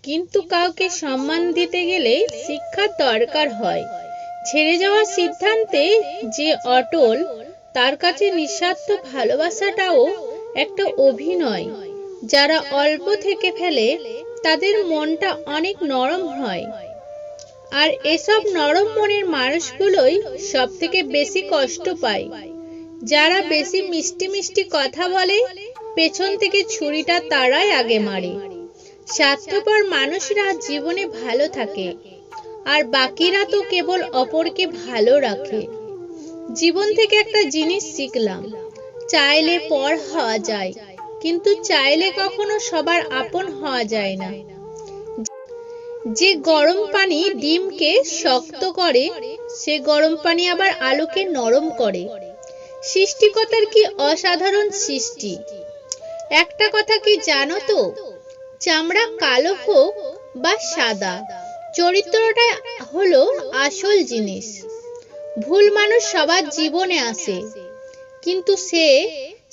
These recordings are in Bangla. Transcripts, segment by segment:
কিন্তু কাউকে সম্মান দিতে গেলে শিক্ষার দরকার হয়। ছেড়ে যাওয়ার সিদ্ধান্তে যে অটল, তার কাছে নিঃস্বার্থ ভালোবাসাটাও একটা অভিনয়। যারা অল্প থেকে ফেলে তাদের মনটা অনেক নরম হয়, আর এসব নরম মনের মানুষগুলোই সব থেকে বেশি কষ্ট পায়। যারা বেশি মিষ্টি মিষ্টি কথা বলে, পেছন থেকে ছুরিটা তারাই আগে মারে। স্বার্থপর মানুষরা জীবনে ভালো থাকে, আর বাকিরা তো কেবল অপরকে ভালো রাখে। জীবন থেকে একটা জিনিস শিখলাম, চাইলে পর হওয়া যায়, কিন্তু চাইলে কখনো সবার আপন হওয়া যায় না। যে গরম পানি ডিমকে শক্ত করে, সে গরম পানি আবার আলুকে নরম করে। সৃষ্টিকর্তার কি অসাধারণ সৃষ্টি! একটা কথা কি জানো তো, চামড়া কালো হোক বা সাদা, চরিত্রটা হলো আসল জিনিস। ভুল মানুষ সবার জীবনে আসে, কিন্তু সে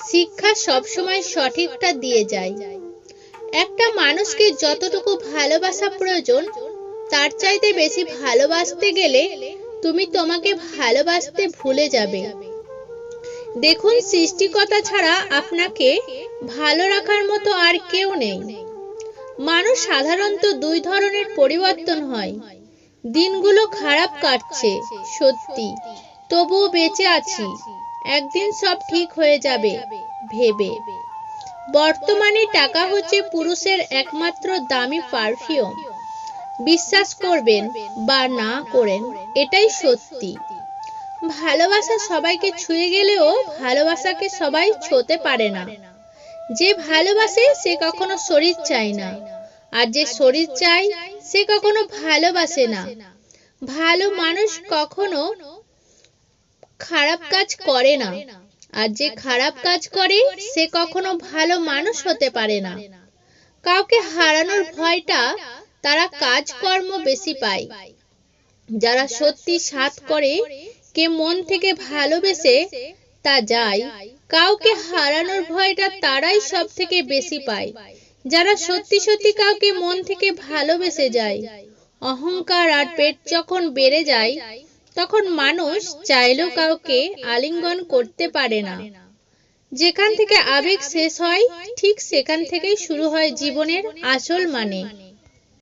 শিক্ষা সবসময় সঠিকটা দিয়ে যায়। একটা মানুষকে যতটুকু ভালোবাসা প্রয়োজন, তার চাইতে বেশি ভালোবাসতে গেলে তুমি তোমাকে ভালোবাসতে ভুলে যাবে। দেখুন, সৃষ্টিকর্তা ছাড়া আপনাকে ভালো রাখার মতো আর কেউ নেই। মানুষ সাধারণত দুই ধরনের পরিবর্তন হয়। দিনগুলো খারাপ কাটছে সত্যি, তবুও বেঁচে আছি, একদিন সব ঠিক হয়ে যাবে ভেবে। বর্তমানে টাকা হচ্ছে পুরুষের একমাত্র দামি পারফিউম। বিশ্বাস করবেন বা না করেন, এটাই সত্যি। ভালোবাসা সবাইকে ছুঁয়ে গেলেও ভালোবাসাকে সবাই ছোঁতে পারে না। যে ভালোবাসে সে কখনো শরীর চায় না, আর যে শরীর চায় সে কখনো ভালোবাসে না। ভালো মানুষ কখনো খারাপ কাজ করে না, আর যে খারাপ কাজ করে সে কখনো ভালো মানুষ হতে পারে না। কাউকে হারানোর ভয়টা তারা কাজকর্ম বেশি পায়। যারা সত্যি সাথ করে, কে মন থেকে ভালোবেসে তা যায়। কাউকে হারানোর ভয়টা তারাই সব থেকে বেশি পায়, যারা সত্যি সত্যি কাউকে মন থেকে ভালোবেসে যায়। অহংকার আর পেট যখন বেড়ে যায়, তখন মানুষ চাইলেও কাউকে আলিঙ্গন করতে পারে না। যেখান থেকে আবেগ শেষ হয়, ঠিক সেখান থেকেই শুরু হয় জীবনের আসল মানে।